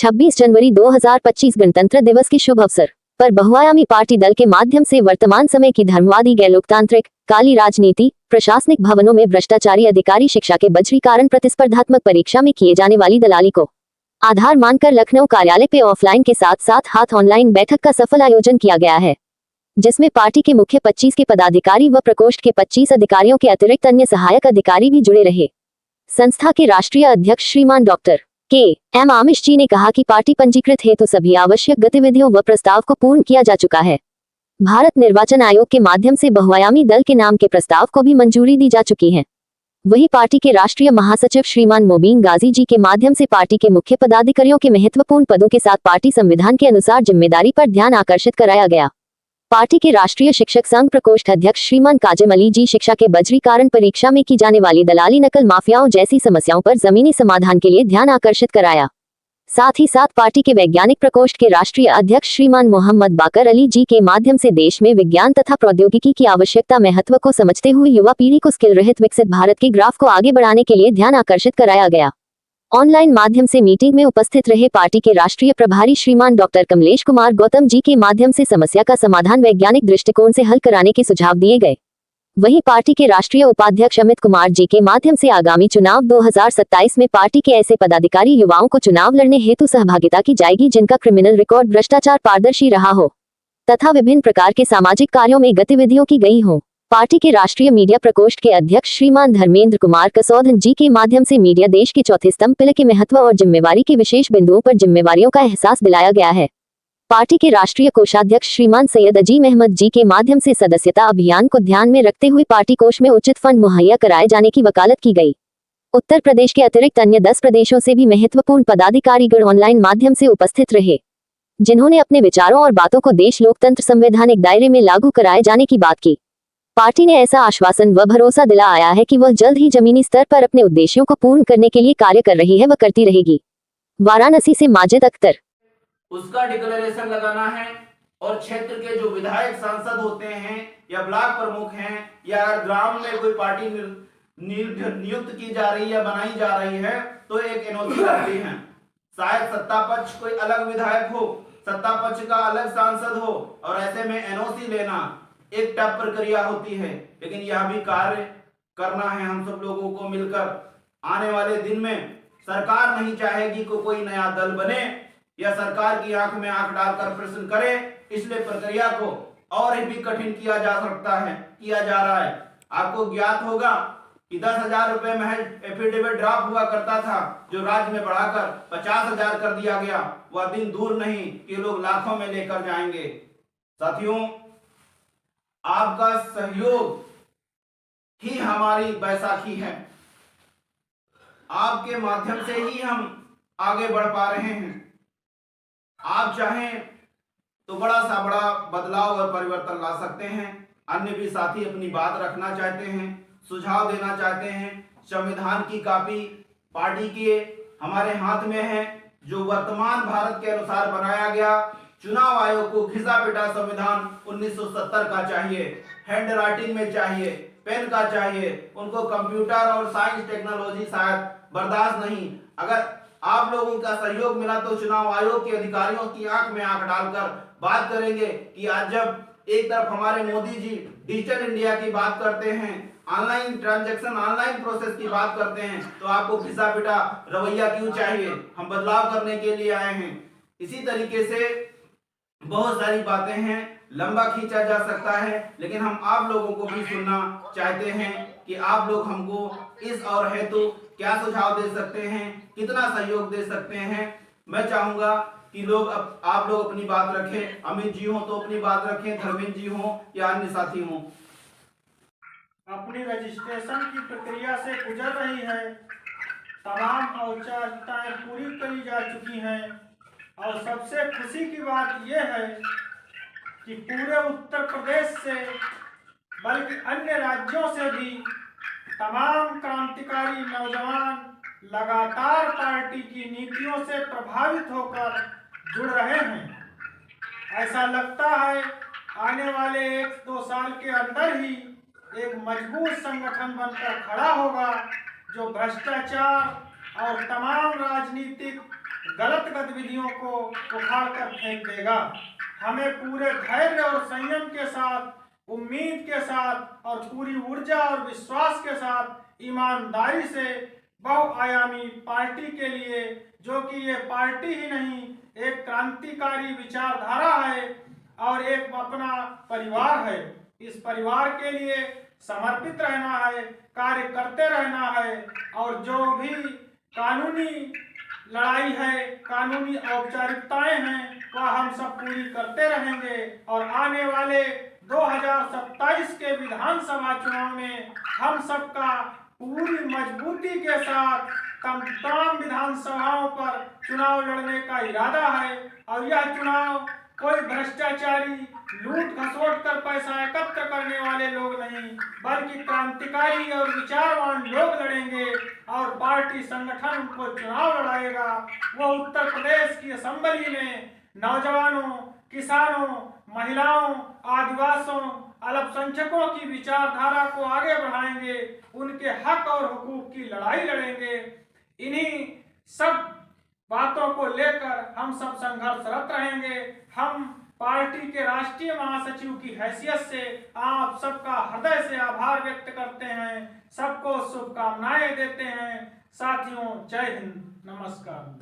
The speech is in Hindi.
26 जनवरी 2025 गणतंत्र दिवस के शुभ अवसर पर बहुआयामी पार्टी दल के माध्यम से वर्तमान समय की धर्मवादी गैर लोकतांत्रिक काली राजनीति, प्रशासनिक भवनों में भ्रष्टाचारी अधिकारी, शिक्षा के बजरीकरण, प्रतिस्पर्धात्मक परीक्षा में किए जाने वाली दलाली को आधार मानकर लखनऊ कार्यालय पे ऑफलाइन के साथ साथ हाथ ऑनलाइन बैठक का सफल आयोजन किया गया है, जिसमें पार्टी के मुख्य 25 के पदाधिकारी व प्रकोष्ठ के 25 अधिकारियों के अतिरिक्त अन्य सहायक अधिकारी भी जुड़े रहे। संस्था के राष्ट्रीय अध्यक्ष श्रीमान डॉक्टर के.एम. आमिश जी ने कहा कि पार्टी पंजीकृत हेतु सभी आवश्यक गतिविधियों व प्रस्ताव को पूर्ण किया जा चुका है। भारत निर्वाचन आयोग के माध्यम से बहुआयामी दल के नाम के प्रस्ताव को भी मंजूरी दी जा चुकी है। वहीं पार्टी के राष्ट्रीय महासचिव श्रीमान मोबीन गाजी जी के माध्यम से पार्टी के मुख्य पदाधिकारियों के महत्वपूर्ण पदों के साथ पार्टी संविधान के अनुसार जिम्मेदारी पर ध्यान आकर्षित कराया गया। पार्टी के राष्ट्रीय शिक्षक संघ प्रकोष्ठ अध्यक्ष श्रीमान काजिम अली जी शिक्षा के बजरीकरण, परीक्षा में की जाने वाली दलाली, नकल माफियाओं जैसी समस्याओं पर जमीनी समाधान के लिए ध्यान आकर्षित कराया। साथ ही साथ पार्टी के वैज्ञानिक प्रकोष्ठ के राष्ट्रीय अध्यक्ष श्रीमान मोहम्मद बाकर अली जी के माध्यम से देश में विज्ञान तथा प्रौद्योगिकी की आवश्यकता महत्व को समझते हुए युवा पीढ़ी को स्किल रहित विकसित भारत के ग्राफ को आगे बढ़ाने के लिए ध्यान आकर्षित कराया गया। ऑनलाइन माध्यम से मीटिंग में उपस्थित रहे पार्टी के राष्ट्रीय प्रभारी श्रीमान डॉक्टर कमलेश कुमार गौतम जी के माध्यम से समस्या का समाधान वैज्ञानिक दृष्टिकोण से हल कराने के सुझाव दिए गए। वहीं पार्टी के राष्ट्रीय उपाध्यक्ष अमित कुमार जी के माध्यम से आगामी चुनाव 2027 में पार्टी के ऐसे पदाधिकारी युवाओं को चुनाव लड़ने हेतु सहभागिता की जाएगी जिनका क्रिमिनल रिकॉर्ड, भ्रष्टाचार पारदर्शी रहा हो तथा विभिन्न प्रकार के सामाजिक कार्यों में गतिविधियों की गई हो। पार्टी के राष्ट्रीय मीडिया प्रकोष्ठ के अध्यक्ष श्रीमान धर्मेंद्र कुमार कसौधन जी के माध्यम से मीडिया देश के चौथे स्तंभ पिलर के महत्व और जिम्मेवारी के विशेष बिंदुओं पर जिम्मेवारियों का एहसास दिलाया गया है। पार्टी के राष्ट्रीय कोषाध्यक्ष श्रीमान सैयद अजीम अहमद जी के माध्यम से सदस्यता अभियान को ध्यान में रखते हुए पार्टी कोष में उचित फंड मुहैया कराए जाने की वकालत की गई। उत्तर प्रदेश के अतिरिक्त अन्य 10 प्रदेशों से भी महत्वपूर्ण पदाधिकारीगण ऑनलाइन माध्यम से उपस्थित रहे, जिन्होंने अपने विचारों और बातों को देश लोकतंत्र संवैधानिक दायरे में लागू कराए जाने की बात की। पार्टी ने ऐसा आश्वासन व भरोसा दिलाया है कि वह जल्द ही जमीनी स्तर पर अपने उद्देश्यों को पूर्ण करने के लिए कार्य कर रही है व करती रहेगी। वाराणसी से माजिद अख्तर। उसका डिक्लेरेशन लगाना है और क्षेत्र के जो विधायक सांसद होते हैं या ब्लॉक प्रमुख हैं या ग्राम में कोई पार्टी नियुक्त की जा रही है, बनाई जा रही है, तो एक एनओसी लगती है। शायद सत्ता पक्ष कोई अलग विधायक हो, सत्ता पक्ष का अलग सांसद हो, और ऐसे में एनओसी लेना एक टफ प्रक्रिया होती है। लेकिन यह भी कार्य करना है हम सब लोगों को मिलकर। आने वाले दिन में सरकार नहीं चाहेगी कि कोई नया दल बने या सरकार की आंख में आंख डालकर प्रश्न करे, इसलिए प्रक्रिया को और भी कठिन किया जा सकता है, किया जा रहा है। आपको ज्ञात होगा कि 10,000 रुपए में एफिडेविट ड्राफ्ट हुआ करता था, जो राज्य में बढ़ाकर 50,000 कर दिया गया। वह दिन दूर नहीं कि लोग लाखों में लेकर जाएंगे। साथियों, आपका सहयोग ही हमारी बैसाखी है। आपके माध्यम से ही हम आगे बढ़ पा रहे हैं। आप चाहें तो बड़ा सा बड़ा बदलाव और परिवर्तन ला सकते हैं। अन्य भी साथी अपनी बात रखना चाहते हैं, सुझाव देना चाहते हैं। संविधान की कॉपी पार्टी के हमारे हाथ में है, जो वर्तमान भारत के अनुसार बनाया गया। चुनाव आयोग को घिसा पिटा संविधान 1970 का चाहिए, हैंड राइटिंग में चाहिए, पेन का चाहिए। उनको कंप्यूटर और साइंस टेक्नोलॉजी शायद बर्दाश्त नहीं। अगर आप लोगों का सहयोग मिला तो चुनाव आयोग के अधिकारियों की आंख में आंख डालकर बात करेंगे कि आज जब एक तरफ हमारे मोदी जी डिजिटल इंडिया की बात करते हैं, ऑनलाइन ट्रांजैक्शन, ऑनलाइन प्रोसेस की बात करते हैं, तो आपको घिसा पिटा रवैया क्यों चाहिए? हम बदलाव करने के लिए आए हैं। इसी तरीके से बहुत सारी बातें हैं, लंबा खींचा जा सकता है, लेकिन हम आप लोगों को भी सुनना चाहते हैं कि आप लोग हमको इस और हेतु क्या सुझाव दे सकते हैं, कितना सहयोग दे सकते हैं। मैं चाहूंगा कि आप लोग अपनी बात रखें। अमित जी हो तो अपनी बात रखें, धर्मेंद्र जी हो या अन्य साथी हो। अपनी रजिस्ट्रेशन की प्रक्रिया से गुजर रही है, तमाम औपचारिकताएं पूरी करी जा चुकी हैं और सबसे खुशी की बात यह है कि पूरे उत्तर प्रदेश से बल्कि अन्य राज्यों से भी तमाम क्रांतिकारी नौजवान लगातार पार्टी की नीतियों से प्रभावित होकर जुड़ रहे हैं। ऐसा लगता है आने वाले 1-2 साल के अंदर ही एक मजबूत संगठन बनकर खड़ा होगा, जो भ्रष्टाचार और तमाम राजनीतिक गलत गतिविधियों को उखाड़ कर फेंक देगा। हमें पूरे धैर्य और संयम के साथ, उम्मीद के साथ और पूरी ऊर्जा और विश्वास के साथ ईमानदारी से बहुआयामी पार्टी के लिए, जो कि ये पार्टी ही नहीं एक क्रांतिकारी विचारधारा है और एक अपना परिवार है, इस परिवार के लिए समर्पित रहना है, कार्य करते रहना है और जो भी कानूनी लड़ाई है, कानूनी औपचारिकताएं हैं, वह हम सब पूरी करते रहेंगे और आने वाले 2027 के विधानसभा चुनाव में हम सबका पूरी मजबूती के साथ तमाम विधानसभाओं पर चुनाव लड़ने का इरादा है और यह चुनाव कोई भ्रष्टाचारी लूट खसोट कर पैसा एकत्र करने वाले लोग नहीं, बल्कि क्रांतिकारी और विचारवान लोग लड़ेंगे और पार्टी संगठन उनको चुनाव लड़ाएगा। वो उत्तर प्रदेश की असेंबली में नौजवानों, किसानों, महिलाओं, आदिवासियों, अल्पसंख्यकों की विचारधारा को आगे बढ़ाएंगे, उनके हक और हुकूक की लड़ाई लड़ेंगे। इन्हीं सब बातों को लेकर हम सब संघर्षरत रहेंगे। हम पार्टी के राष्ट्रीय महासचिव की हैसियत से आप सबका हृदय से आभार व्यक्त करते हैं, सबको शुभकामनाएं देते हैं। साथियों, जय हिंद, नमस्कार।